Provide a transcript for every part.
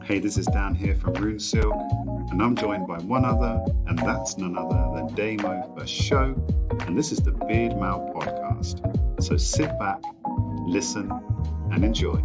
Hey, this is Dan here from Rune Silk, and I'm joined by one other, and that's none other than Damo for show, and this is the Beardmail podcast. So sit back, listen, and enjoy.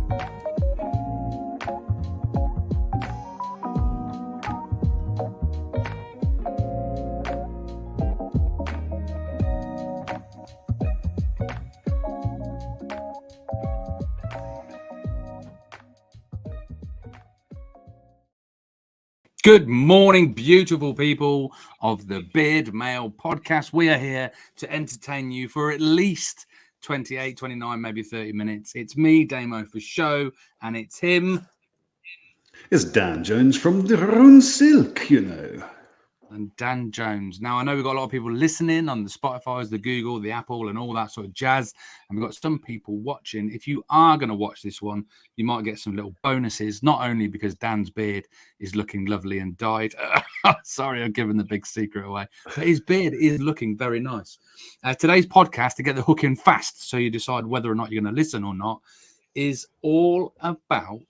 Good morning, beautiful people of the Beardmail podcast. We are here to entertain you for at least 28, 29, maybe 30 minutes. It's me, Damo for show, and it's him. It's Dan Jones from the Rune Silk, you know. And Dan Jones. Now, I know we've got a lot of people listening on the Spotify's, the Google, the Apple, and all that sort of jazz. And we've got some people watching. If you are going to watch this one, you might get some little bonuses, not only because Dan's beard is looking lovely and dyed. Sorry, I'm giving the big secret away. But his beard is looking very nice. Today's podcast, to get the hook in fast, so you decide whether or not you're going to listen or not, is all about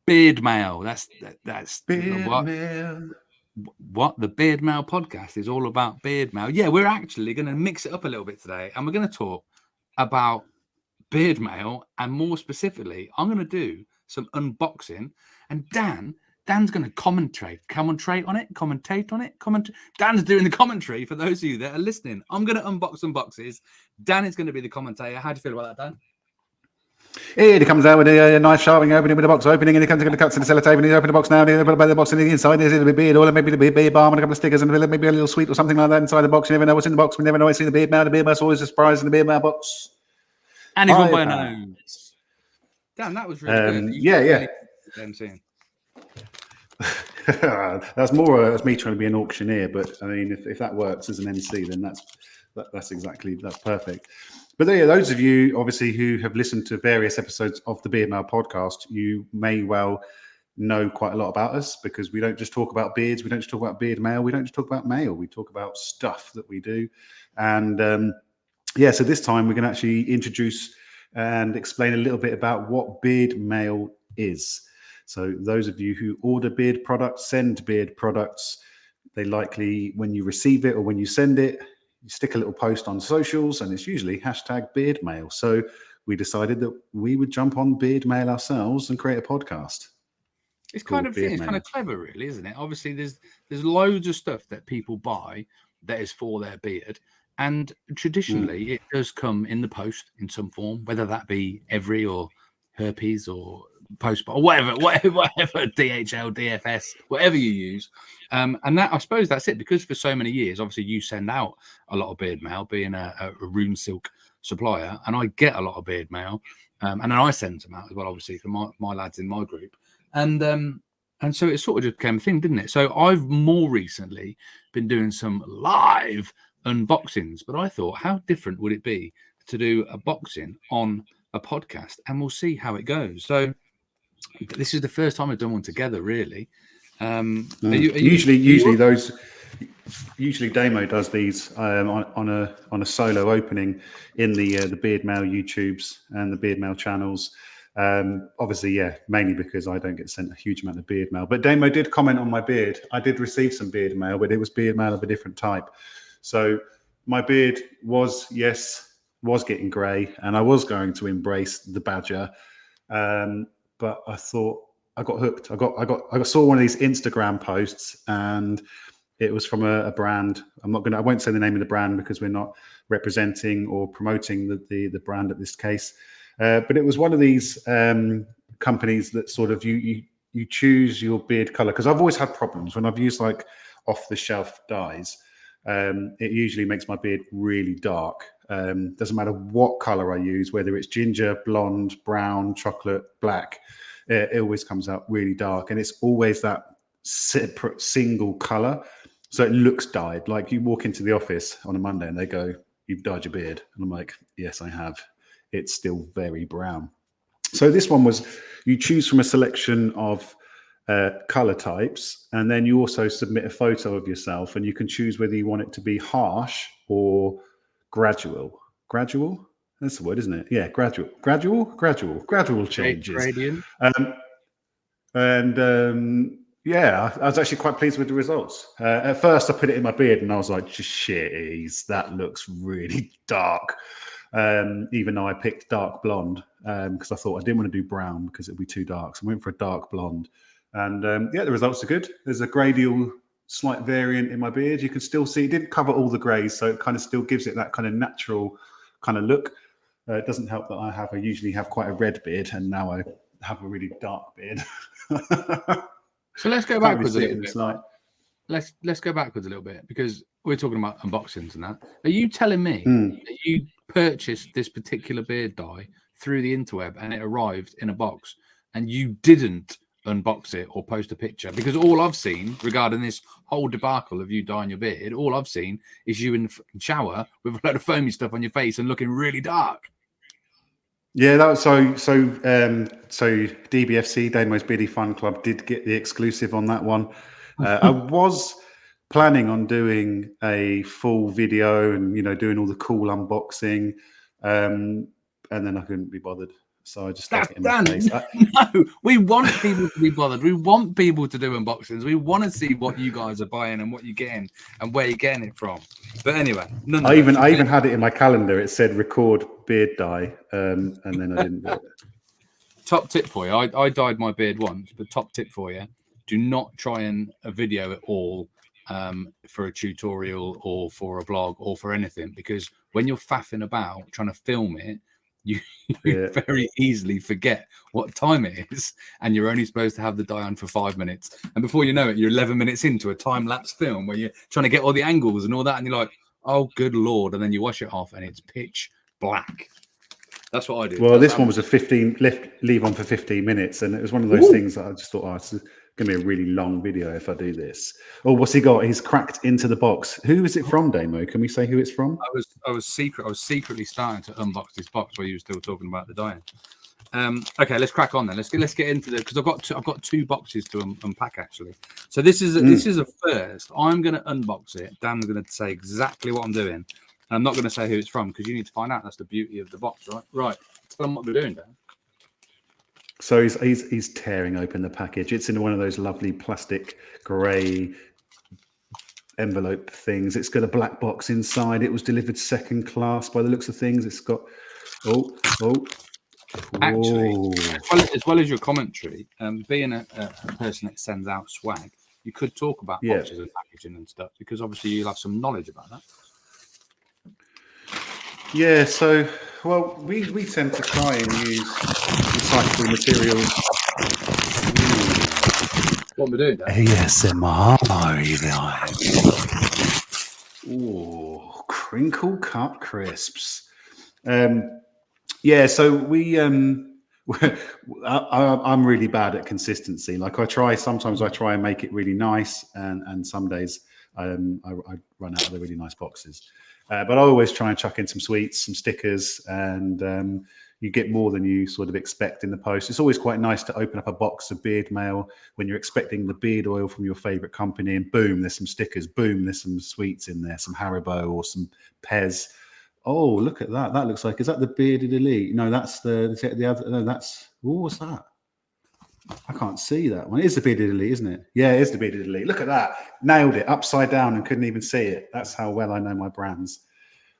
Beardmail. That's Beardmail. What the Beardmail podcast is all about. Beardmail. Yeah, we're actually going to mix it up a little bit today, and we're going to talk about Beardmail, and more specifically, I'm going to do some unboxing, and Dan's going to commentate on it. Dan's doing the commentary for those of you that are listening. I'm going to unbox some boxes. Dan is going to be the commentator. How do you feel about that, Dan? He comes out with a nice sharpening opening with a box opening, and he comes and cuts in the sellotape, and he opens the box now, and he opens the box, and the inside there's a little beard oil, and maybe a beard balm, and a couple of stickers, and maybe a little sweet or something like that inside the box. You never know what's in the box. We never know what's in the Beardmail. The Beardmail's always a surprise in the Beardmail box. And he's won by a nose. Dan, that was really good. Yeah. Really That's more as me trying to be an auctioneer, but I mean, if that works as an MC, then that's perfect. But there, those of you obviously who have listened to various episodes of the Beardmail podcast, you may well know quite a lot about us, because we don't just talk about beards, we don't just talk about beard mail, we don't just talk about mail, we talk about stuff that we do. And so this time we're going to actually introduce and explain a little bit about what Beardmail is. So those of you who order beard products, send beard products, they likely, when you receive it or when you send it, you stick a little post on socials, and it's usually #Beardmail. So we decided that we would jump on Beardmail ourselves and create a podcast. It's kind of clever, really, isn't it? Obviously, there's loads of stuff that people buy that is for their beard, and traditionally it does come in the post in some form, whether that be Every or Herpes or Post or whatever, DHL, DFS, whatever you use. And that, I suppose that's it, because for so many years, obviously you send out a lot of beard mail, being a Rune Silk supplier, and I get a lot of beard mail, and then I send them out as well, obviously, for my lads in my group. And so it sort of just became a thing, didn't it? So I've more recently been doing some live unboxings, but I thought, how different would it be to do a boxing on a podcast? And we'll see how it goes. So this is the first time I've done one together, really. Usually Damo does these on a solo opening in the Beardmail YouTubes and the Beardmail channels. Obviously, mainly because I don't get sent a huge amount of beard mail. But Damo did comment on my beard. I did receive some beard mail, but it was beard mail of a different type. So my beard was getting grey, and I was going to embrace the badger. But I thought, I got hooked. I saw one of these Instagram posts, and it was from a brand. I won't say the name of the brand because we're not representing or promoting the brand at this case. But it was one of these companies that sort of you choose your beard color. Because I've always had problems when I've used like off the shelf dyes. It usually makes my beard really dark. Doesn't matter what color I use, whether it's ginger, blonde, brown, chocolate, black, it always comes out really dark. And it's always that separate single color. So it looks dyed. Like you walk into the office on a Monday and they go, "You've dyed your beard." And I'm like, "Yes, I have." It's still very brown. So this one was, you choose from a selection of color types, and then you also submit a photo of yourself, and you can choose whether you want it to be harsh or gradual. Gradual? That's the word, isn't it? Yeah, gradual changes. Gradient. And yeah, I was actually quite pleased with the results. At first, I put it in my beard, and I was like, "Shit, that looks really dark." Even though I picked dark blonde because I thought I didn't want to do brown because it would be too dark, so I went for a dark blonde. And yeah, the results are good. There's a gradial slight variant in my beard. You can still see it didn't cover all the greys, so it kind of still gives it that kind of natural kind of look. It doesn't help that I usually have quite a red beard, and now I have a really dark beard. So let's go backwards a little bit. Let's go backwards a little bit because we're talking about unboxings and that. Are you telling me that you purchased this particular beard dye through the interweb and it arrived in a box and you didn't unbox it or post a picture? Because all I've seen regarding this whole debacle of you dyeing your beard, all I've seen is you in the shower with a load of foamy stuff on your face and looking really dark. Yeah, that was so DBFC, Damo's Beardy Fun Club, did get the exclusive on that one. I was planning on doing a full video and doing all the cool unboxing, and then I couldn't be bothered, so I just stuck it in my face. No, we want people to be bothered. We want people to do unboxings. We want to see what you guys are buying and what you're getting and where you're getting it from. But anyway, I even had it in my calendar. It said record beard dye, and then I didn't do it. Top tip for you. I dyed my beard once, but top tip for you: do not try and video it all for a tutorial or for a blog or for anything, because when you're faffing about trying to film it, you very easily forget what time it is, and you're only supposed to have the dye on for 5 minutes, and before you know it, you're 11 minutes into a time-lapse film where you're trying to get all the angles and all that, and you're like, oh good lord, and then you wash it off and it's pitch black. That's what I do. Well, this one was a leave on for 15 minutes, and it was one of those things that I just thought, it's going to be a really long video if I do this. Oh, what's he got? He's cracked into the box. Who is it from, Damo? Can we say who it's from? I was secretly starting to unbox this box while you were still talking about the dyeing. Okay, let's crack on then. Let's get into the, because I've got two boxes to unpack actually. So this is a first. I'm going to unbox it. Dan's going to say exactly what I'm doing. And I'm not going to say who it's from because you need to find out. That's the beauty of the box, right? Right. Tell them what we're doing, Dan. So he's tearing open the package. It's in one of those lovely plastic grey envelope things. It's got a black box inside. It was delivered second class by the looks of things. It's got actually, as well as your commentary, being a person that sends out swag, you could talk about boxes and packaging and stuff, because obviously you'll have some knowledge about that. Yeah, so, well, we tend to try and use recyclable materials. What we're doing, Dan? ASMR, oh, crinkle cut crisps. Yeah, so I'm really bad at consistency. Like sometimes I try and make it really nice, and some days I run out of the really nice boxes. But I always try and chuck in some sweets, some stickers, and you get more than you sort of expect in the post. It's always quite nice to open up a box of Beardmail when you're expecting the beard oil from your favorite company, and boom, there's some stickers. Boom, there's some sweets in there, some Haribo or some Pez. Oh, look at that. That looks like, is that the Bearded Elite? No, that's the other. No, that's, what's that? I can't see that one. It is the Bearded Elite, isn't it? Yeah, it is the Bearded Elite. Look at that. Nailed it. Upside down and couldn't even see it. That's how well I know my brands.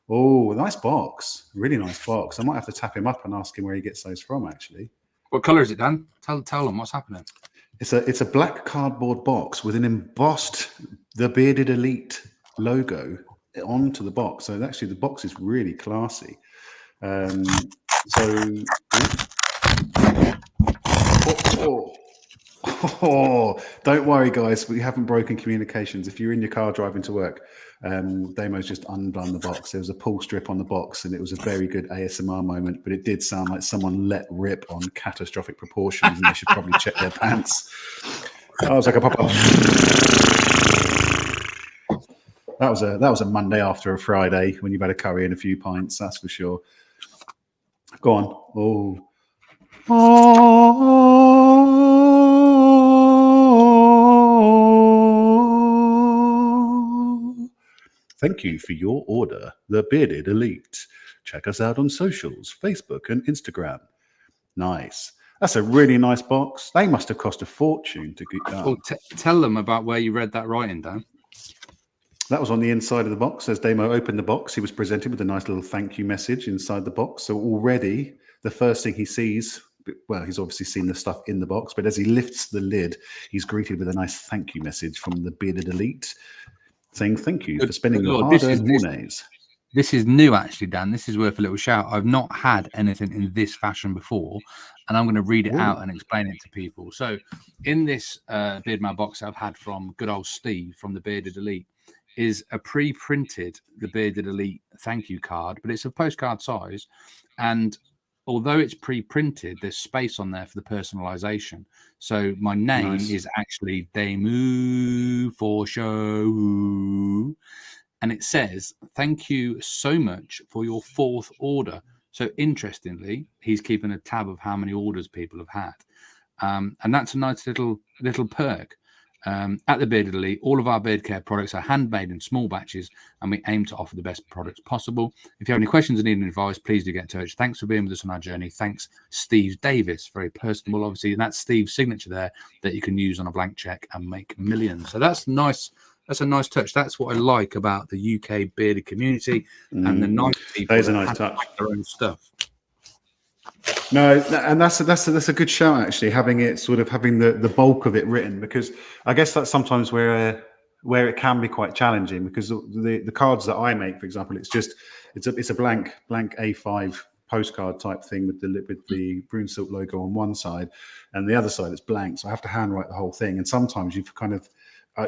Oh, nice box. Really nice box. I might have to tap him up and ask him where he gets those from, actually. What colour is it, Dan? Tell them what's happening. It's a black cardboard box with an embossed the Bearded Elite logo onto the box. So actually the box is really classy. Don't worry, guys. We haven't broken communications. If you're in your car driving to work, Damo's just undone the box. There was a pull strip on the box, and it was a very good ASMR moment, but it did sound like someone let rip on catastrophic proportions, and they should probably check their pants. I was like a pop-up. That was a Monday after a Friday when you've had a curry and a few pints, that's for sure. Go on. Thank you for your order, the Bearded Elite. Check us out on socials, Facebook and Instagram. Nice. That's a really nice box. They must have cost a fortune to get that. Well, tell them about where you read that writing, Dan. That was on the inside of the box. As Damo opened the box, he was presented with a nice little thank you message inside the box. So already the first thing he sees, well, he's obviously seen the stuff in the box, but as he lifts the lid, he's greeted with a nice thank you message from the Bearded Elite saying thank you for spending your hard-earned monies. This is new, actually, Dan. This is worth a little shout. I've not had anything in this fashion before, and I'm going to read it out and explain it to people. So in this Beardmail box I've had from good old Steve from the Bearded Elite is a pre-printed the Bearded Elite thank you card, but it's a postcard size. And although it's pre-printed, there's space on there for the personalization. So my name is actually Damo for show. And it says, thank you so much for your 4th order. So interestingly, he's keeping a tab of how many orders people have had. And that's a nice little perk. At the Bearded Elite, all of our beard care products are handmade in small batches, and we aim to offer the best products possible. If you have any questions or need any advice, please do get in touch. Thanks for being with us on our journey. Thanks, Steve Davis. Very personable, obviously. And that's Steve's signature there that you can use on a blank check and make millions. So that's nice. That's a nice touch. That's what I like about the UK bearded community and the nice people that is a nice touch. Their own stuff. No, and that's a good shout, actually, having the bulk of it written, because I guess that's sometimes where it can be quite challenging, because the cards that I make, for example, it's a blank A5 postcard type thing with the Brune Silk logo on one side, and the other side is blank. So I have to handwrite the whole thing, and sometimes you've kind of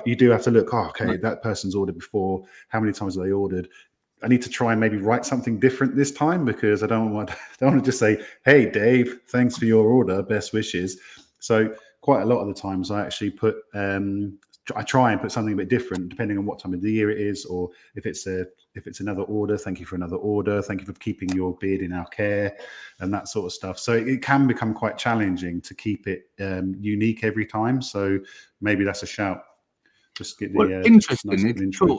you do have to look. Oh, okay, that person's ordered before. How many times have they ordered? I need to try and maybe write something different this time, because I don't want to just say, "Hey, Dave, thanks for your order. Best wishes." So quite a lot of the times, I actually I try and put something a bit different, depending on what time of the year it is, or if it's another order. Thank you for another order. Thank you for keeping your beard in our care, and that sort of stuff. So it can become quite challenging to keep it unique every time. So maybe that's a shout. Just get the interesting. Cool.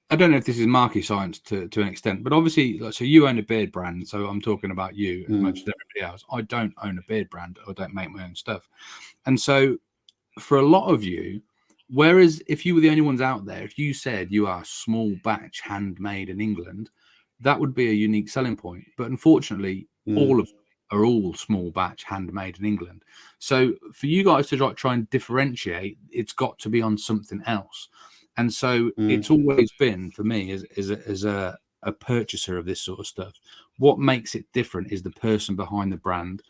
I don't know if this is market science to an extent, but obviously, so you own a beard brand, so I'm talking about you as much as everybody else. I don't own a beard brand. I don't make my own stuff. And so for a lot of you, whereas if you were the only ones out there, if you said you are small batch handmade in England, that would be a unique selling point. But unfortunately, all of them are all small batch handmade in England. So for you guys to try and differentiate, it's got to be on something else. And so it's always been, for me, as a purchaser of this sort of stuff, what makes it different is the person behind the brand.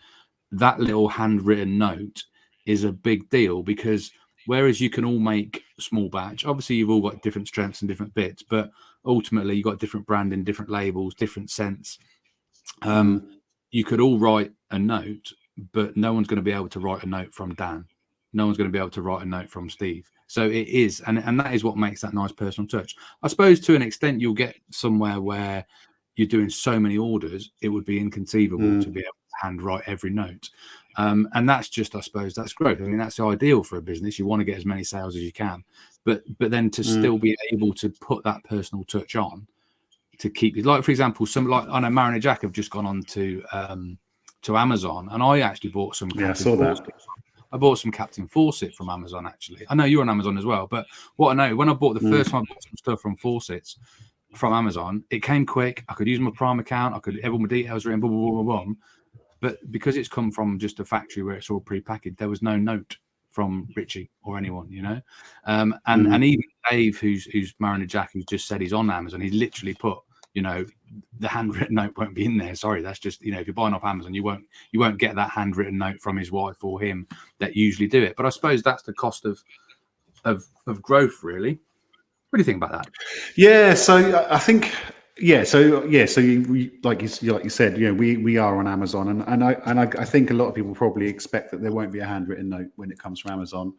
That little handwritten note is a big deal, because whereas you can all make small batch, obviously you've all got different strengths and different bits, but ultimately you've got different branding, different labels, different scents. You could all write a note, but no one's going to be able to write a note from Dan. No one's going to be able to write a note from Steve. So it is, and that is what makes that nice personal touch. I suppose to an extent you'll get somewhere where you're doing so many orders, it would be inconceivable to be able to handwrite every note. And that's just, I suppose, that's growth. I mean, that's the ideal for a business. You want to get as many sales as you can, but then to still be able to put that personal touch on to keep it. Like, for example, I know Marin and Jack have just gone on to Amazon, and I actually bought some. Yeah, I saw that. I bought some Captain Fawcett from Amazon, actually. I know you're on Amazon as well, but what I know, when I bought the first time I bought some stuff from Fawcett's from Amazon, it came quick. I could use my Prime account. I could have all my details written, blah, blah, blah, blah. But because it's come from just a factory where it's all pre-packaged, there was no note from Richie or anyone, you know? And even Dave, who's Marin and Jack, who's just said he's on Amazon, he's literally put, you know, the handwritten note won't be in there. Sorry, that's just, you know, if you're buying off Amazon, you won't get that handwritten note from his wife or him that usually do it. But I suppose that's the cost of growth, really. What do you think about that? Yeah, so I think, so like you said, you know, we are on Amazon, and I think a lot of people probably expect that there won't be a handwritten note when it comes from Amazon.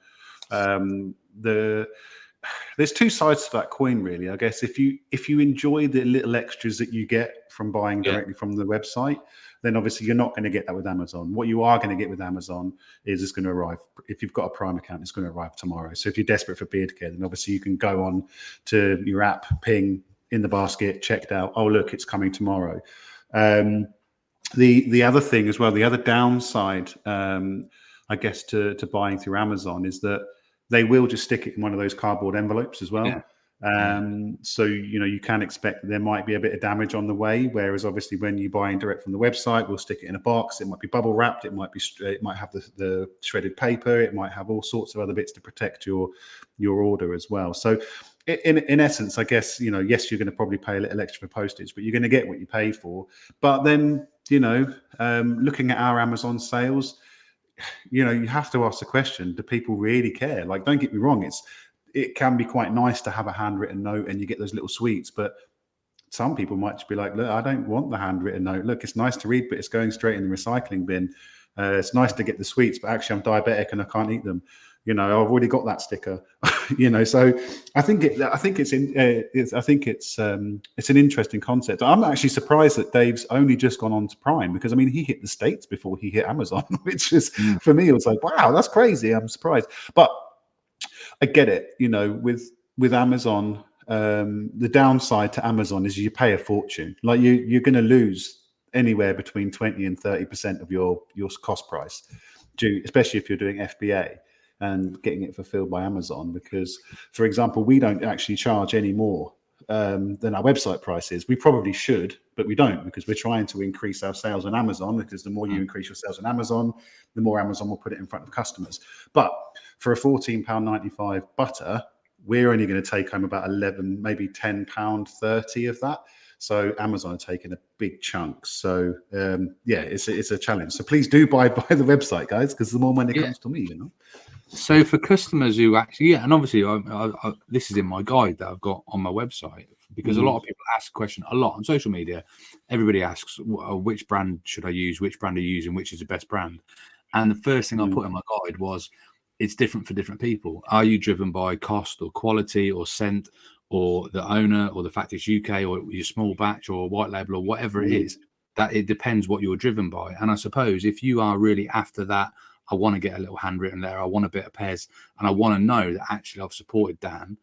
There's two sides to that coin, really. I guess if you enjoy the little extras that you get from buying directly from the website, then obviously you're not going to get that with Amazon. What you are going to get with Amazon is it's going to arrive. If you've got a Prime account, it's going to arrive tomorrow. So if you're desperate for beard care, then obviously you can go on to your app, ping in the basket, checked out. Oh, look, it's coming tomorrow. The other thing as well, the other downside, I guess, to buying through Amazon is that they will just stick it in one of those cardboard envelopes as well. Yeah. So, you can expect that there might be a bit of damage on the way. Whereas obviously when you buy direct from the website, we'll stick it in a box. It might be bubble wrapped. It might have the shredded paper. It might have all sorts of other bits to protect your order as well. So in essence, I guess, yes, you're going to probably pay a little extra for postage, but you're going to get what you pay for. But then, looking at our Amazon sales, you have to ask the question, do people really care? Like, don't get me wrong, it can be quite nice to have a handwritten note and you get those little sweets, but some people might just be like, look, I don't want the handwritten note. Look, it's nice to read, but it's going straight in the recycling bin. It's nice to get the sweets, but actually I'm diabetic and I can't eat them. I've already got that sticker. So I think it's an interesting concept. I'm actually surprised that Dave's only just gone on to Prime, because I mean, he hit the States before he hit Amazon, which is, for me, it was like, wow, that's crazy. I'm surprised, but I get it. With Amazon, the downside to Amazon is you pay a fortune. Like you're going to lose anywhere between 20 and 30% of your cost price, especially if you're doing FBA and getting it fulfilled by Amazon. Because, for example, we don't actually charge any more than our website price is. We probably should, but we don't, because we're trying to increase our sales on Amazon, because the more you increase your sales on Amazon, the more Amazon will put it in front of customers. But for a £14.95 butter, we're only going to take home about 11, maybe £10.30 of that. So Amazon are taking a big chunk. So it's a challenge. So please do buy the website, guys, because the more money comes to me, So for customers who actually, and obviously this is in my guide that I've got on my website, because a lot of people ask a question a lot on social media. Everybody asks, which brand should I use? Which brand are you using? Which is the best brand? And the first thing I put in my guide was, it's different for different people. Are you driven by cost or quality or scent or the owner or the fact it's UK or your small batch or white label or whatever it is? That it depends what you're driven by. And I suppose if you are really after that, I want to get a little handwritten letter, I want a bit of Pez, and I want to know that actually I've supported Dan.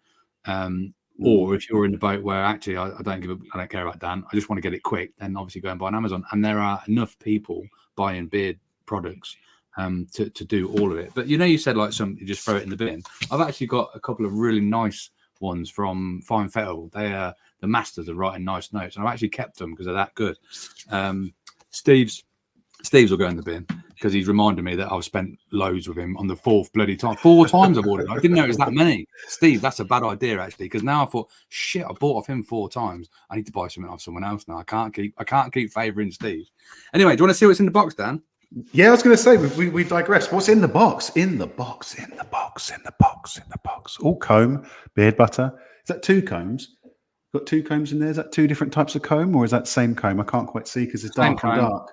Or if you're in the boat where actually I don't care about Dan, I just want to get it quick, then obviously go and buy on Amazon. And there are enough people buying beard products to do all of it. But you said like you just throw it in the bin. I've actually got a couple of really nice ones from Fine Fettle. They are the masters of writing nice notes, and I've actually kept them because they're that good. Steve's will go in the bin because he's reminded me that I've spent loads with him on the fourth bloody time. 4 times I've ordered. I didn't know it was that many. Steve, that's a bad idea actually, because now I thought, shit, I bought off him 4 times. I need to buy something off someone else now. I can't keep favouring Steve. Anyway, do you want to see what's in the box, Dan? Yeah, I was going to say, we digress. What's in the box? In the box. All comb, beard butter. Is that 2 combs? Got 2 combs in there. Is that 2 different types of comb, or is that same comb? I can't quite see because it's dark and dark.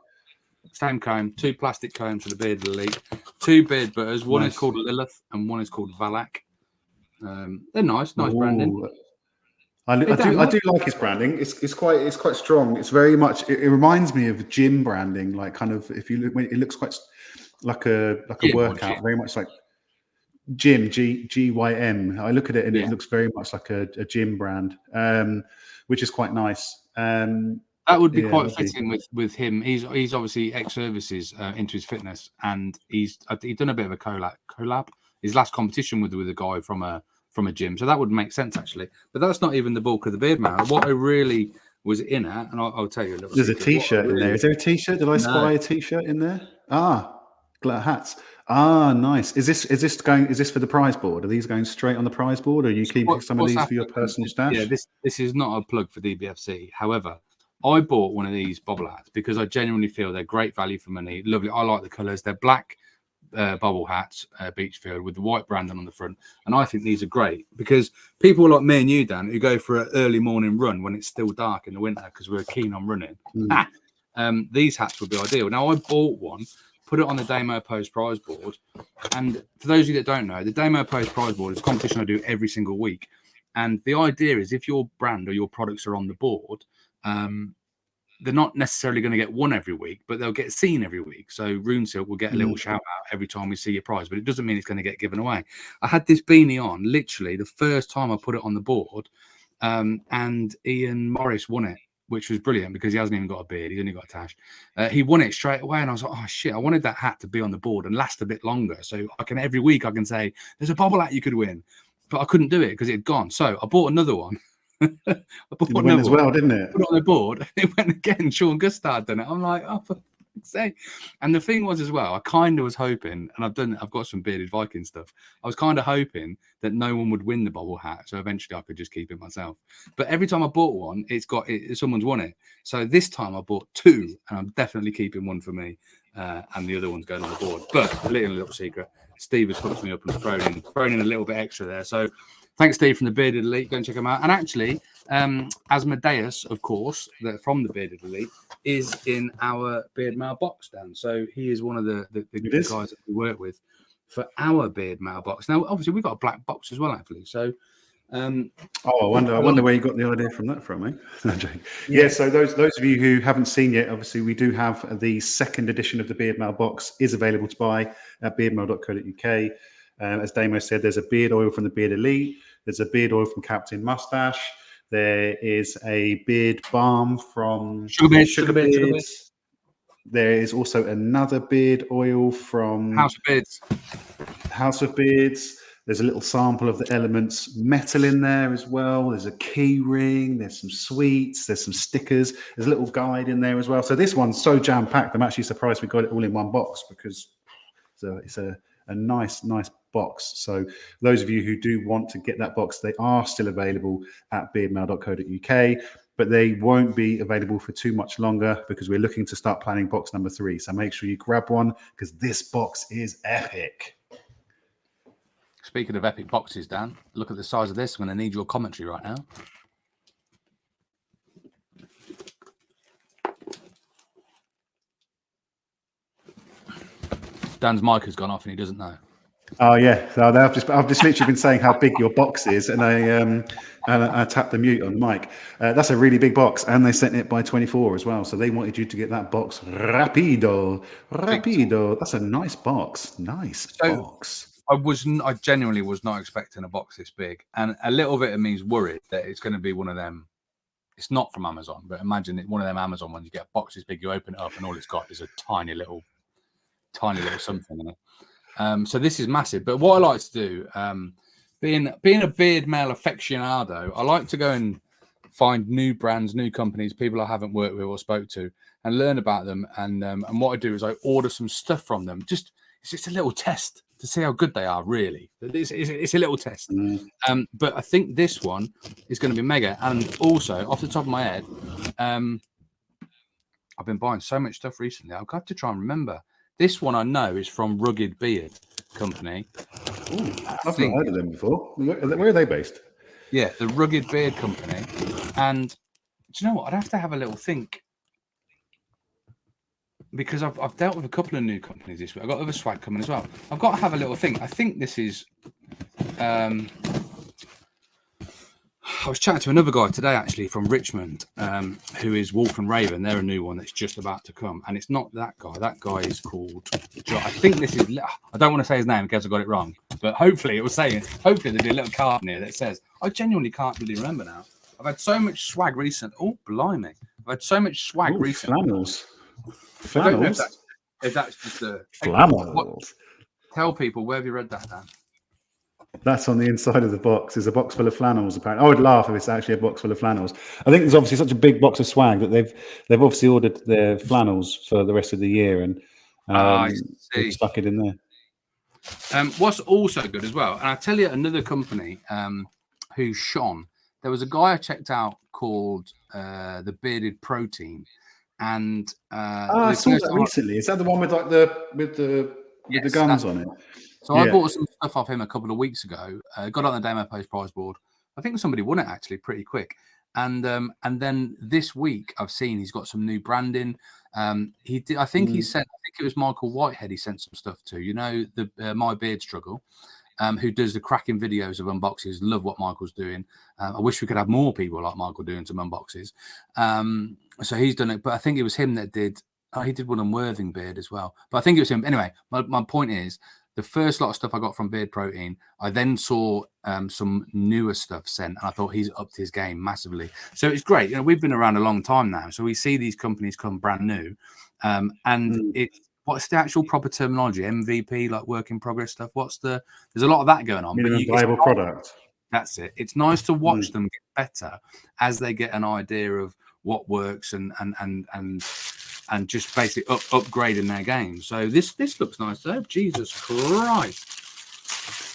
Same comb, 2 plastic combs for the Beard Elite, 2 beard butters. One is called Lilith and one is called Valak. They're nice branding. I do like his branding. It's quite strong. It's very much. It reminds me of gym branding, like kind of. If you look, it looks quite like a workout, very much like gym. GYM. I look at it and it looks very much like a gym brand, which is quite nice. That would be quite fitting with him. He's obviously ex-services into his fitness, and he's done a bit of a collab. His last competition with a guy from a gym, so that would make sense actually. But that's not even the bulk of the Beardmail. What I really was in at, and I'll tell you a little. There's a T-shirt in there. Is there a T-shirt? Did I spy a T-shirt in there? Hats. Nice. Is this for the prize board? Are these going straight on the prize board, or are you keeping some of these for your personal stash? Yeah, this is not a plug for DBFC. However, I bought one of these bobble hats because I genuinely feel they're great value for money. Lovely. I like the colours. They're black bubble hats, Beachfield, with the white branding on the front. And I think these are great because people like me and you, Dan, who go for an early morning run when it's still dark in the winter because we're keen on running, these hats would be ideal. Now, I bought one, put it on the Damo Post prize board. And for those of you that don't know, the Damo Post prize board is a competition I do every single week. And the idea is if your brand or your products are on the board, they're not necessarily going to get one every week, but they'll get seen every week. So Runesilk will get a little shout out every time we see your prize, but it doesn't mean it's going to get given away. I had this beanie on literally the first time I put it on the board, and Ian Morris won it. which was brilliant because he hasn't even got a beard. He's only got a tash. He won it straight away. And I was like, oh, shit, I wanted that hat to be on the board and last a bit longer. So every week I can say, there's a bobble hat you could win. But I couldn't do it because it had gone. So I bought another one. I bought it went as well, didn't it? Put it on the board. It went again. Sean Gustard had done it. I'm like, oh, for fuck's sake. And the thing was as well, I kind of was hoping, and I've got some bearded Viking stuff. I was kind of hoping that no one would win the bobble hat, so eventually I could just keep it myself. But every time I bought one, someone's won it. So this time I bought 2, and I'm definitely keeping one for me, and the other one's going on the board. But a little secret, Steve has hooked me up and thrown in a little bit extra there. So thanks, Steve, from the Bearded Elite. Go and check him out. And actually, Asmodeus, of course, from the Bearded Elite, is in our Beardmail box, Dan. So he is one of the guys that we work with for our Beardmail box. Now, obviously, we've got a black box as well, actually. So, I wonder where you got the idea from, eh? Yeah. So those of you who haven't seen yet, obviously, we do have the second edition of the Beardmail box is available to buy at beardmail.co.uk. As Damo said, there's a beard oil from the Beard Elite. There's a beard oil from Captain Mustache. There is a beard balm from Sugar Beards. There is also another beard oil from House of Beards. There's a little sample of the Elements metal in there as well. There's a key ring. There's some sweets. There's some stickers. There's a little guide in there as well. So this one's so jam-packed. I'm actually surprised we got it all in one box because it's a nice box. So those of you who do want to get that box, they are still available at beardmail.co.uk, but they won't be available for too much longer because we're looking to start planning box number 3. So make sure you grab one because this box is epic. Speaking of epic boxes, Dan, look at the size of this. I'm going to need your commentary right now. Dan's mic has gone off and he doesn't know. Oh yeah, so I've just literally been saying how big your box is, and I tapped the mute on the mic. That's a really big box, and they sent it by 24 as well. So they wanted you to get that box rapido. That's a nice box. Box. I genuinely was not expecting a box this big, and a little bit of me is worried that it's going to be one of them. It's not from Amazon, but imagine it one of them Amazon ones. You get a box this big, you open it up, and all it's got is a tiny little something in it. So this is massive. But what I like to do, being a Beardmail aficionado, I like to go and find new brands, new companies, people I haven't worked with or spoke to, and learn about them. And what I do is I order some stuff from them. It's just a little test to see how good they are, really. It's a little test. But I think this one is going to be mega. And also, off the top of my head, I've been buying so much stuff recently. I've got to try and remember. This one I know is from Rugged Beard Company. Ooh, I've not heard of them before. Where are they based? Yeah, the Rugged Beard Company. And do you know what? I'd have to have a little think because I've dealt with a couple of new companies this week. I've got other swag coming as well. I've got to have a little think. I think this is. I was chatting to another guy today, actually, from Richmond, who is Wolf and Raven. They're a new one that's just about to come. And it's not that guy. That guy is called... I think this is... I don't want to say his name in case I got it wrong. But hopefully it was saying... Hopefully there'll be a little card in here that says... I genuinely can't really remember now. I've had so much swag recently. Oh, blimey. I've had so much swag recently. Flannels. I don't know if that's just a... Flannels. Tell people, where have you read that, Dan? That's on the inside of the box. There's a box full of flannels, apparently. I would laugh if it's actually a box full of flannels. I think there's obviously such a big box of swag that they've obviously ordered their flannels for the rest of the year and they've stuck it in there. What's also good as well, and I'll tell you another company who shone. There was a guy I checked out called the Bearded Protein, and I saw that recently. Is that the one with like the guns on it? So I bought some stuff off him a couple of weeks ago. Got on the Damo Post prize board. I think somebody won it actually pretty quick. And then this week I've seen he's got some new branding. He did. I think he sent. I think it was Michael Whitehead. He sent some stuff to. You know, the My Beard Struggle, who does the cracking videos of unboxes. Love what Michael's doing. I wish we could have more people like Michael doing some unboxes. So he's done it. But I think it was him that did. Oh, he did one on Worthing Beard as well. But I think it was him. Anyway, my point is, the first lot of stuff I got from Beard Protein, I then saw some newer stuff sent, and I thought he's upped his game massively. So it's great. You know, we've been around a long time now, so we see these companies come brand new, and what's the actual proper terminology? MVP, like work in progress stuff. There's a lot of that going on. Minimum viable product. That's it. It's nice to watch them get better as they get an idea of what works and just basically upgrading their game. So this looks nice though. Jesus Christ.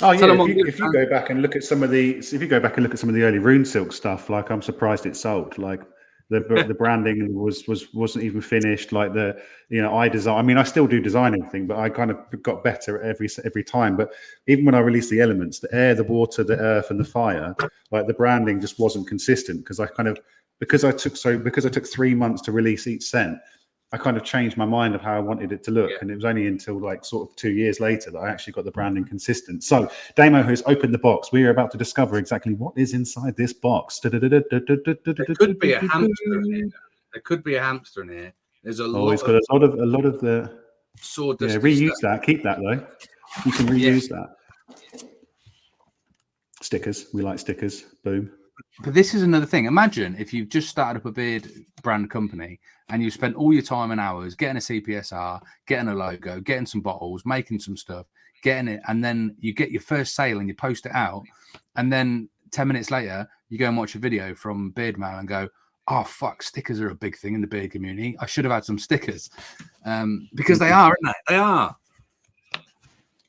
Oh yeah, if you go back and look at some of the early Rune Silk stuff, like I'm surprised it sold. Like the branding wasn't even finished. Like I design. I mean, I still do design everything, but I kind of got better every time. But even when I released the elements, the air, the water, the earth, and the fire, like the branding just wasn't consistent because I took 3 months to release each scent. I kind of changed my mind of how I wanted it to look. And it was only until like sort of 2 years later that I actually got the branding consistent. So Damo has opened the box. We are about to discover exactly what is inside this box. There could be a hamster in here. There could be a hamster in here. There's a lot. It's got a lot of the sawdust. Yeah, reuse that. Keep that though. You can reuse that. Stickers. We like stickers. Boom. But this is another thing. Imagine if you've just started up a beard brand company and you spent all your time and hours getting a CPSR, getting a logo, getting some bottles, making some stuff, getting it, and then you get your first sale and you post it out, and then 10 minutes later you go and watch a video from Beardmail and go, oh fuck, stickers are a big thing in the beard community. I should have had some stickers, because they are, aren't they? They are.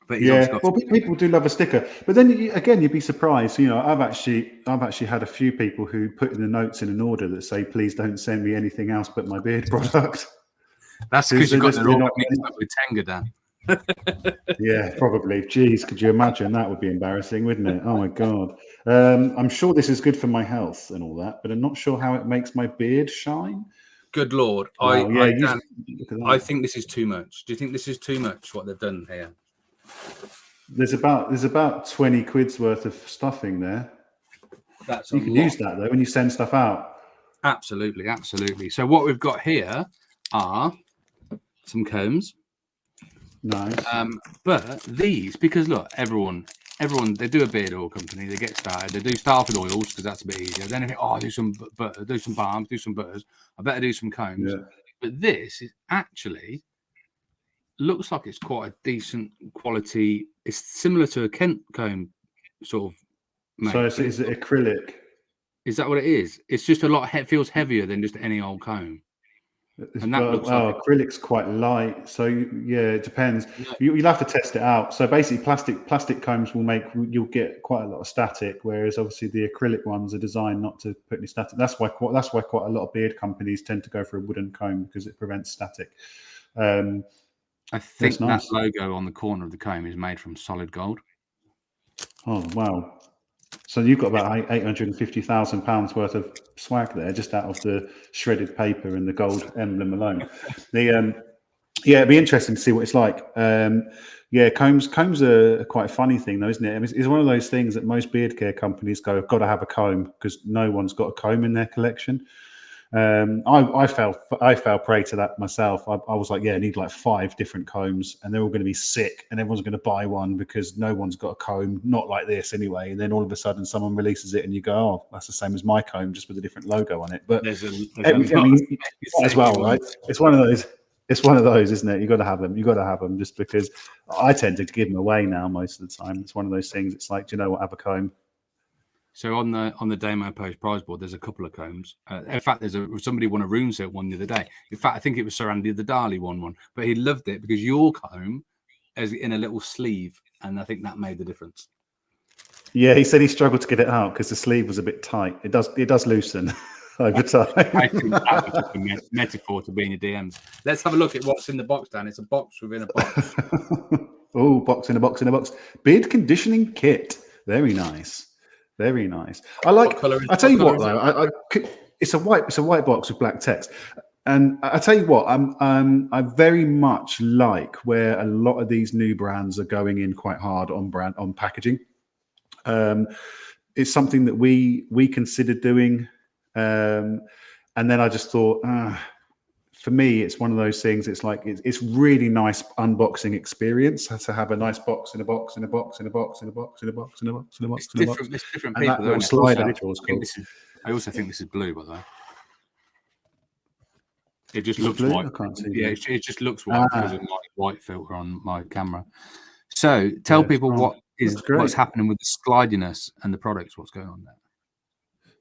But yeah, well, people do love a sticker, but then again, you'd be surprised. You know, I've actually had a few people who put in the notes in an order that say, "Please don't send me anything else but my beard product." That's because you've got the order mixed up with Tenga, Dan. Yeah, probably. Jeez, could you imagine? That would be embarrassing, wouldn't it? Oh my god. I'm sure this is good for my health and all that, but I'm not sure how it makes my beard shine. Good lord, wow, Dan, I think this is too much. Do you think this is too much what they've done here? There's about 20 quid's worth of stuffing there. You can use that though when you send stuff out. Absolutely, absolutely. So what we've got here are some combs. Nice. But these, because look, everyone, they do a beard oil company. They get started. They do start with oils because that's a bit easier. Then they think, oh, do some butter, do some balms, do some butters. I better do some combs. Yeah. But this is actually looks like it's quite a decent quality. It's similar to a Kent comb, sort of. So is it acrylic? Is that what it is? It's just a lot. Feels heavier than just any old comb. And that looks like acrylic's quite light. So yeah, it depends. You'll have to test it out. So basically, plastic combs you'll get quite a lot of static, whereas obviously the acrylic ones are designed not to put any static. That's why quite a lot of beard companies tend to go for a wooden comb because it prevents static. I think that logo on the corner of the comb is made from solid gold. Oh wow! So you've got about £850,000 worth of swag there, just out of the shredded paper and the gold emblem alone. It'd be interesting to see what it's like. Combs are quite a funny thing, though, isn't it? I mean, it's one of those things that most beard care companies go, "I've got to have a comb," because no one's got a comb in their collection. I fell prey to that myself. I was like, I need like 5 different combs, and they're all going to be sick, and everyone's going to buy one because no one's got a comb, not like this anyway. And then all of a sudden, someone releases it, and you go, "Oh, that's the same as my comb, just with a different logo on it." But as well, right? It's one of those. It's one of those, isn't it? You got to have them. You got to have them, just because I tend to give them away now most of the time. It's one of those things. It's like, do you know what? Have a comb. So on the Damo Post prize board, there's a couple of combs. In fact, there's somebody won a Rune Silk one the other day. In fact, I think it was Sir Andy the Darley won one, but he loved it because your comb is in a little sleeve, and I think that made the difference. Yeah, he said he struggled to get it out because the sleeve was a bit tight. It does loosen over time. I think that was just a metaphor to be in your DMs. Let's have a look at what's in the box, Dan. It's a box within a box. Oh, box in a box in a box. Beard conditioning kit. Very nice. Very nice. I tell you what, though, it's a white box with black text, and I tell you what, I very much like where a lot of these new brands are going in quite hard on packaging. It's something that we considered doing, and then I just thought, for me, it's one of those things. It's like it's really nice unboxing experience to have a nice box in a box in a box in a box in a box in a box in a box in a box in a box. It's different And people, that little isn't it? slide out drawer is cool. I also think this is blue, by the way. It just Is looks it blue? white. I can't see. Yeah, it just looks white because of my white filter on my camera. So tell people what's happening with the slidiness and the products. What's going on there?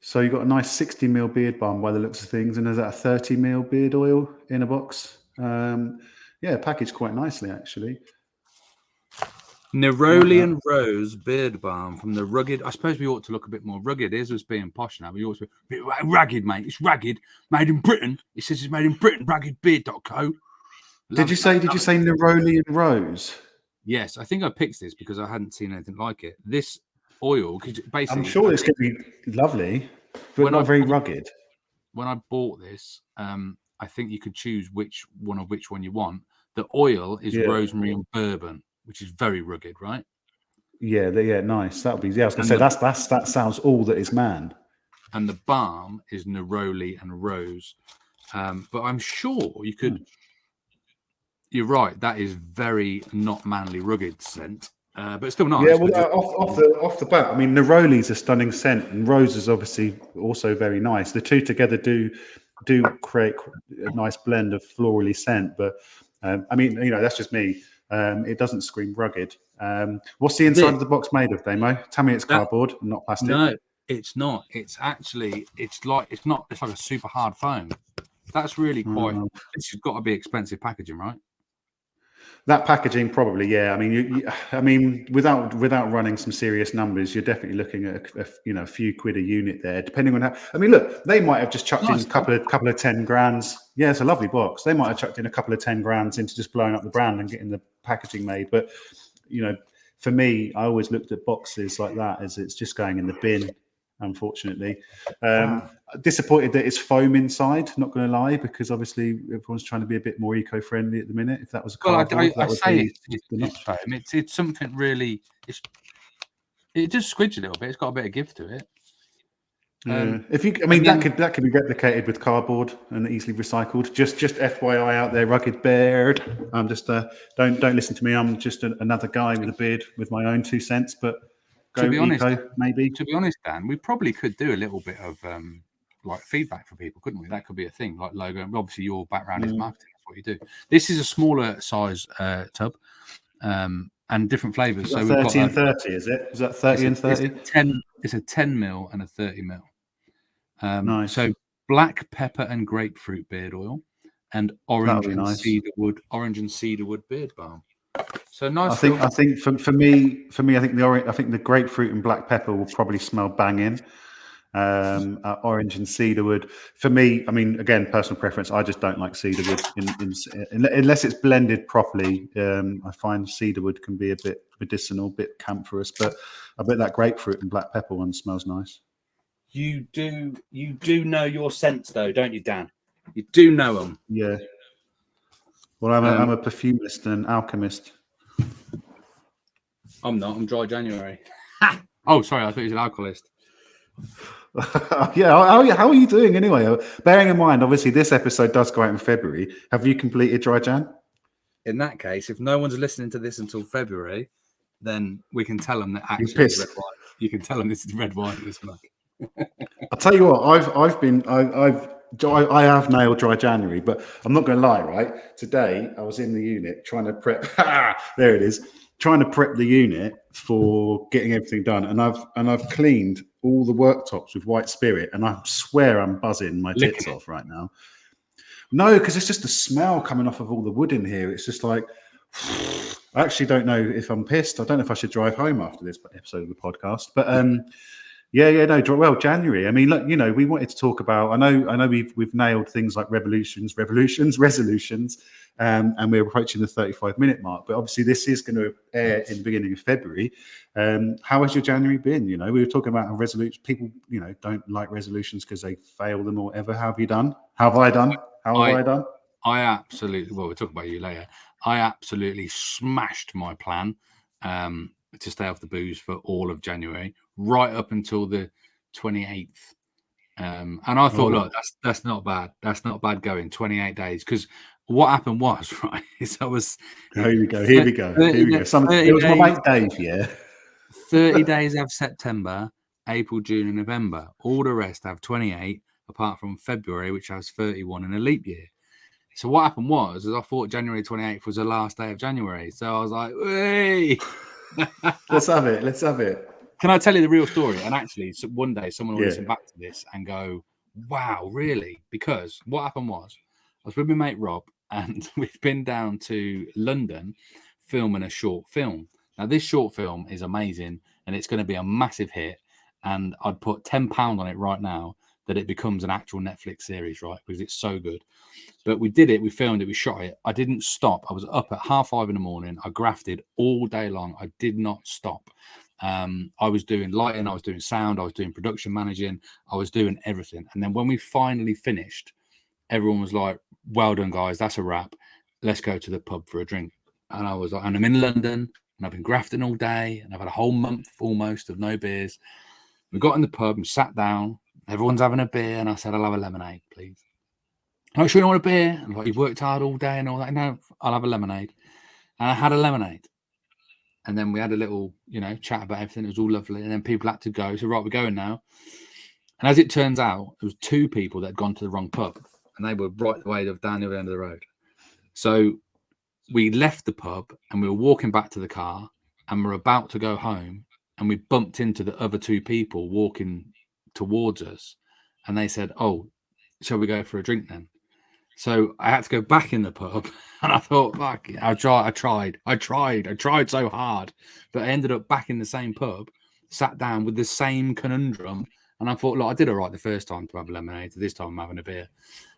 So you got a nice 60ml beard balm by the looks of things, and there's that 30ml beard oil in a box. Yeah, packaged quite nicely actually. Neroli and Rose beard balm from the rugged. I suppose we ought to look a bit more rugged. Here's us being posh now. We ought to be a bit ragged, mate. It's ragged, made in Britain. It says it's made in Britain. Raggedbeard.co. Did you say Neroli and Rose? Yes, I think I picked this because I hadn't seen anything like it. This oil, basically, I'm sure it's going to be lovely, but not very rugged. When I bought this, I think you could choose which one you want. The oil is rosemary and bourbon, which is very rugged, right? Yeah, nice. That'll be. Yeah, I was going to say that sounds all that is man. And the balm is neroli and rose, but I'm sure you could. You're right. That is very not manly, rugged scent, but it's still nice. Yeah, well, off the bat, I mean, neroli's a stunning scent, and rose is obviously also very nice. The two together do create a nice blend of florally scent. But I mean, that's just me. It doesnlike scream rugged. What's the inside of the box made of, Damo? Tell me it's cardboard and not plastic. No, it's not. It's actually it's like a super hard foam. That's really quite. This has got to be expensive packaging, right? That packaging, probably, yeah. I mean, I mean, without running some serious numbers, you're definitely looking at a few quid a unit there, depending on how. I mean, look, they might have just chucked in a couple of 10 grands. Yeah, it's a lovely box. They might have chucked in a couple of 10 grands into just blowing up the brand and getting the packaging made. But for me, I always looked at boxes like that as it's just going in the bin. Unfortunately, disappointed that it's foam inside. Not going to lie, because obviously everyone's trying to be a bit more eco-friendly at the minute. If that was a cardboard, I say it's foam. It's something really. It just squids a little bit. It's got a bit of give to it. Yeah. That could be replicated with cardboard and easily recycled. Just FYI out there, rugged beard. I'm just don't listen to me. I'm just another guy with a beard with my own 2 cents. But to be honest, maybe. To be honest, Dan, we probably could do a little bit of like feedback for people, couldn't we? That could be a thing, like logo. Obviously, your background is marketing. That's what you do. This is a smaller size tub, and different flavors. So 30 and 30, is it? Is that 30 and 30? It's a 10ml and a 30ml. Nice. So black pepper and grapefruit beard oil, and orange and cedarwood beard balm. So nice. I think for me, I think the grapefruit and black pepper will probably smell banging. Orange and cedarwood. For me, I mean, again, personal preference. I just don't like cedarwood unless it's blended properly. I find cedarwood can be a bit medicinal, a bit camphorous, but I bet that grapefruit and black pepper one smells nice. You do know your scents, though, don't you, Dan? You do know them. Yeah. Well, I'm a perfumist and alchemist. I'm not. I'm dry January. Oh, sorry. I thought you was an alcoholist. Yeah. How are you doing anyway? Bearing in mind, obviously, this episode does go out in February. Have you completed dry Jan? In that case, if no one's listening to this until February, then we can tell them that actually red wine. You can tell them this is red wine this month. I'll tell you what. I have nailed dry January, but I'm not going to lie. Right, today I was in the unit trying to prep. There it is. Trying to prep the unit for getting everything done, and I've cleaned all the worktops with white spirit, and I swear I'm buzzing my tits off right now. No, because it's just the smell coming off of all the wood in here. It's just like, I actually don't know if I'm pissed. I don't know if I should drive home after this episode of the podcast, but well, January. I mean, look, we wanted to talk about. I know we've nailed things like resolutions, and we're approaching the 35-minute mark. But obviously, this is going to air in the beginning of February. How has your January been? We were talking about how resolutions. People, don't like resolutions because they fail them or whatever. How have you done? How have I done? How have I done? I absolutely. Well, we'll talk about you later. I absolutely smashed my plan to stay off the booze for all of January, right up until the 28th And I thought, look, that's not bad. That's not bad going 28 days. Because what happened was, right, is I was... Here we go. Here we go. Here we go. It was my mate Dave, yeah. 30 days have September, April, June, and November. All the rest have 28, apart from February, which has 31 in a leap year. So what happened was, I thought January 28th was the last day of January. So I was like, hey. Let's have it. Let's have it. Can I tell you the real story? And actually, one day someone will listen back to this and go, wow, really? Because what happened was, I was with my mate Rob, and we've been down to London filming a short film. Now, this short film is amazing, and it's going to be a massive hit. And I'd put £10 on it right now that it becomes an actual Netflix series, right? Because it's so good. But we did it. We filmed it. We shot it. I didn't stop. I was up at 5:30 in the morning. I grafted all day long. I did not stop. I was doing lighting, I was doing sound, I was doing production managing, I was doing everything. And then when we finally finished, everyone was like, well done, guys, that's a wrap. Let's go to the pub for a drink. And I was like, and I'm in London, and I've been grafting all day, and I've had a whole month almost of no beers. We got in the pub and sat down, everyone's having a beer, and I said, I'll have a lemonade, please. I'm sure you don't want a beer. I'm like, you've worked hard all day and all that. No, I'll have a lemonade. And I had a lemonade. And then we had a little, chat about everything. It was all lovely. And then people had to go. So, right, we're going now. And as it turns out, there was 2 people that had gone to the wrong pub. And they were right the way down the other end of the road. So we left the pub and we were walking back to the car and we're about to go home. And we bumped into the other 2 people walking towards us. And they said, oh, shall we go for a drink then? So I had to go back in the pub, and I thought, fuck, I tried so hard, but I ended up back in the same pub, sat down with the same conundrum, and I thought, look, I did all right the first time to have a lemonade, so this time I'm having a beer,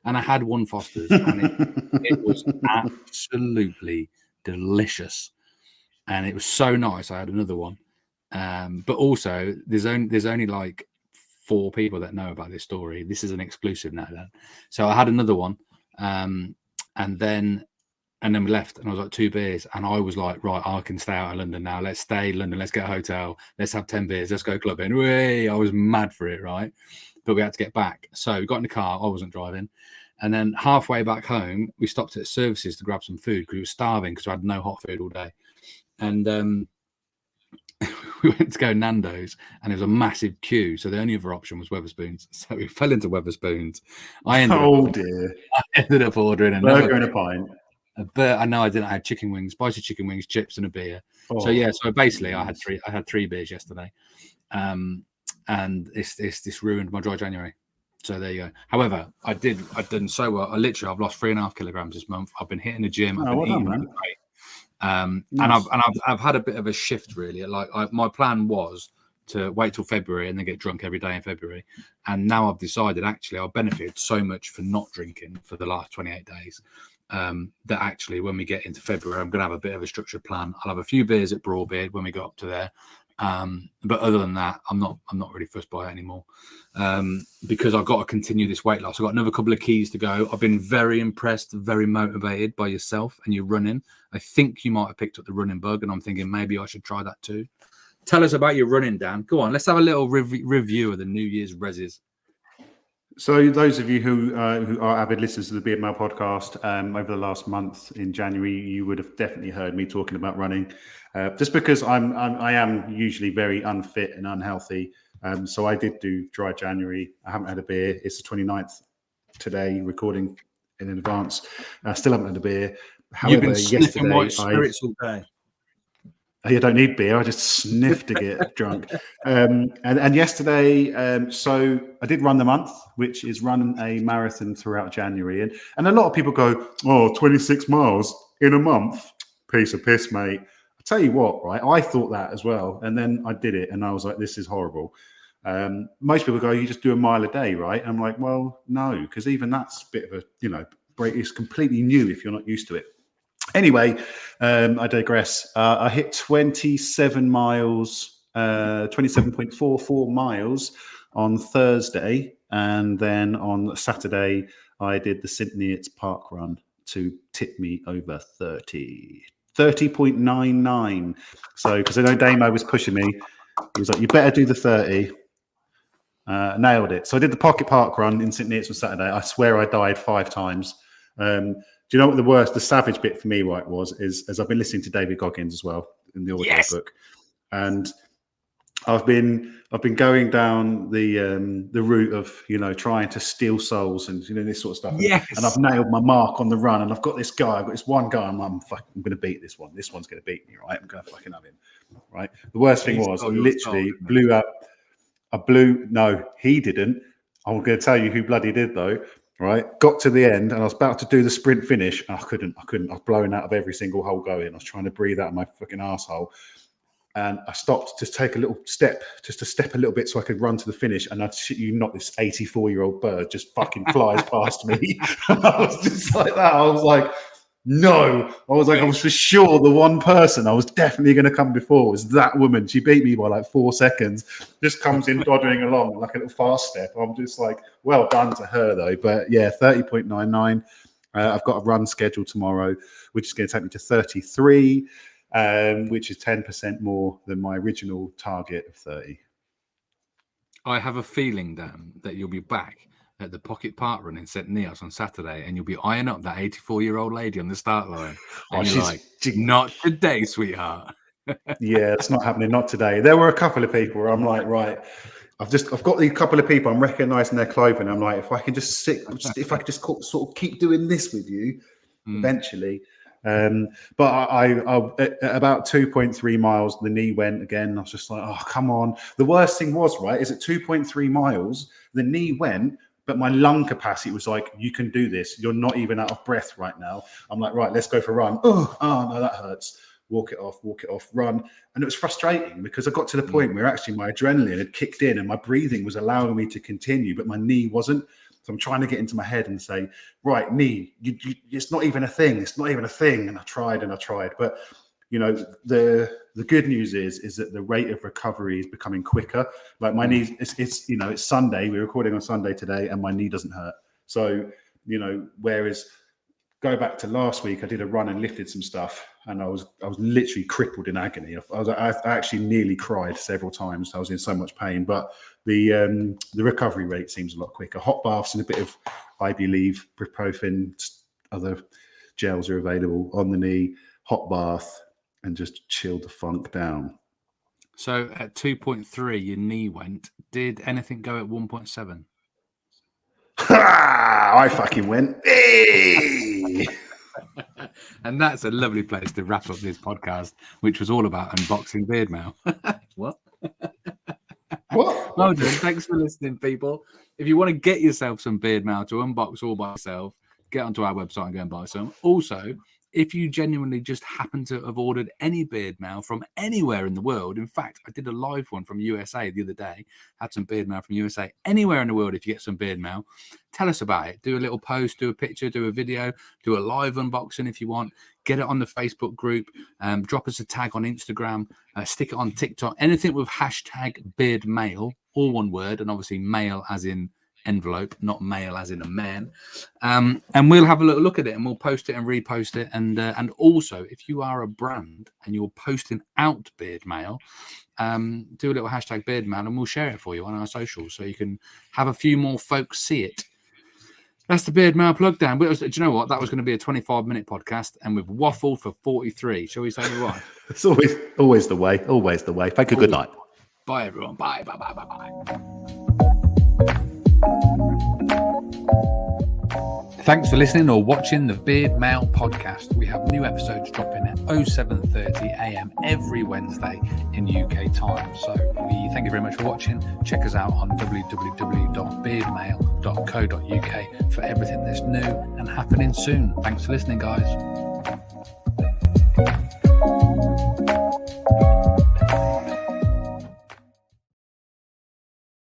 and I had one Foster's, and it was absolutely delicious, and it was so nice. I had another one, but also there's only like 4 people that know about this story. This is an exclusive now, then. So I had another one. And then we left, and I was like 2 beers, and I was like, right, I can stay out of London now. Let's stay in London. Let's get a hotel. Let's have 10 beers. Let's go clubbing. I was mad for it, right? But we had to get back. So we got in the car. I wasn't driving. And then halfway back home, we stopped at Services to grab some food because we were starving because we had no hot food all day. And we went to go Nando's, and there was a massive queue. So the only other option was Wetherspoons. So we fell into Wetherspoons. I ended up ordering another burger and a pint. But I know I didn't. I had chicken wings, spicy chicken wings, chips, and a beer. So yeah. So basically, I had 3 beers yesterday, and this ruined my dry January. So there you go. However, I've done so well. I've lost 3.5 kilograms this month. I've been hitting the gym. I've been eating great. Nice. And I've had a bit of a shift, really. Like my plan was to wait till February and then get drunk every day in February, and now I've decided actually I've benefited so much for not drinking for the last 28 days that actually when we get into February I'm going to have a bit of a structured plan. I'll have a few beers at Broadbeard when we go up to there, but other than that I'm not really fussed by it anymore, because I've got to continue this weight loss. I've got another couple of keys to go. I've been very impressed, very motivated by yourself and your running. I think you might have picked up the running bug, and I'm thinking maybe I should try that too. Tell us about your running, Dan. Go on, let's have a little review of the New Year's reses. So those of you who are avid listeners to the Beardmail podcast, over the last month in January, you would have definitely heard me talking about running, just because I am usually very unfit and unhealthy. So I did do dry January. I haven't had a beer. It's the 29th today, recording in advance. Still haven't had a beer. However, you've been sniffing white spirits all day. I don't need beer. I just sniff to get drunk. And yesterday, so I did run the month, which is run a marathon throughout January. And a lot of people go, 26 miles in a month? Piece of piss, mate. I tell you what, right? I thought that as well. And then I did it and I was like, this is horrible. Most people go, you just do a mile a day, right? And I'm like, well, no, because even that's a bit of a, break. It's completely new if you're not used to it. Anyway, I digress. I hit 27 miles, 27.44 miles on Thursday. And then on Saturday, I did the St. Neots Park run to tip me over 30.99. So, because I know Damo was pushing me. He was like, you better do the 30. Nailed it. So I did the Pocket Park run in St Neots on Saturday. I swear I died 5 times. Do you know what the savage bit for me, right, is as I've been listening to David Goggins as well in the audio book, and I've been going down the route of, you know, trying to steal souls and, you know, this sort of stuff. Yes. And I've nailed my mark on the run, and I've got this one guy. I'm going to beat this one. This one's going to beat me, right? I'm going to fucking have him, right? The worst thing was I literally blew up. No, he didn't. I'm going to tell you who bloody did though. Right, got to the end, and I was about to do the sprint finish. And I couldn't. I was blowing out of every single hole going. I was trying to breathe out of my fucking asshole. And I stopped to take a little step, just to step a little bit so I could run to the finish. And I shit you not, this 84-year-old bird just fucking flies past me. And I was just like that. I was like, no. I was for sure the one person I was definitely going to come before was that woman. She beat me by like 4 seconds. Just comes in doddering along like a little fast step. I'm just like, well done to her though. But yeah, 30.99. I've got a run scheduled tomorrow, which is going to take me to 33. Which is 10% more than my original target of 30. I have a feeling, Dan, that you'll be back at the Pocket Park run in St Neots on Saturday, and you'll be eyeing up that 84-year-old lady on the start line. And you're like, not today, sweetheart. Yeah, it's not happening. Not today. There were a couple of people where I'm like, right, I've got these couple of people. I'm recognizing their clothing. I'm like, if I can just sort of keep doing this with you, eventually. But I at about 2.3 miles, the knee went again. I was just like, oh, come on. The worst thing was, right, is at 2.3 miles, the knee went, but my lung capacity was like, you can do this. You're not even out of breath right now. I'm like, right, let's go for a run. Oh no, that hurts. Walk it off, run. And it was frustrating because I got to the point where actually my adrenaline had kicked in and my breathing was allowing me to continue, but my knee wasn't. So I'm trying to get into my head and say, right, knee, it's not even a thing. It's not even a thing. And I tried. But, you know, the good news is that the rate of recovery is becoming quicker. Like my knee, it's you know, it's Sunday. We're recording on Sunday today and my knee doesn't hurt. So, you know, whereas go back to last week, I did a run and lifted some stuff and I was literally crippled in agony. I actually nearly cried several times. I was in so much pain, but the recovery rate seems a lot quicker. Hot baths and a bit of, I believe, ibuprofen, other gels are available on the knee, hot bath, and just chill the funk down. So at 2.3, your knee went. Did anything go at 1.7? I fucking went. Hey! And that's a lovely place to wrap up this podcast, which was all about unboxing Beardmail. What? What? Well done. Thanks for listening, people. If you want to get yourself some Beardmail to unbox all by yourself, get onto our website and go and buy some. Also, if you genuinely just happen to have ordered any Beardmail from anywhere in the world, in fact, I did a live one from USA the other day, had some Beardmail from USA, anywhere in the world, if you get some Beardmail, tell us about it. Do a little post, do a picture, do a video, do a live unboxing if you want. Get it on the Facebook group, drop us a tag on Instagram, stick it on TikTok, anything with hashtag Beardmail, all one word, and obviously mail as in envelope, not male as in a man, and we'll have a little look at it and we'll post it and repost it, and also if you are a brand and you're posting out Beardmail, do a little hashtag Beardmail and we'll share it for you on our socials so you can have a few more folks see it. That's the Beardmail plug down. But do you know what? That was going to be a 25-minute podcast and we've waffled for 43. Shall we say goodbye? It's always the way. Always the way. Thank you. Good night. Bye everyone. Bye. Thanks for listening or watching the Beardmail podcast. We have new episodes dropping at 07:30 a.m. every Wednesday in UK time. So we thank you very much for watching. Check us out on www.beardmail.co.uk for everything that's new and happening soon. Thanks for listening, guys.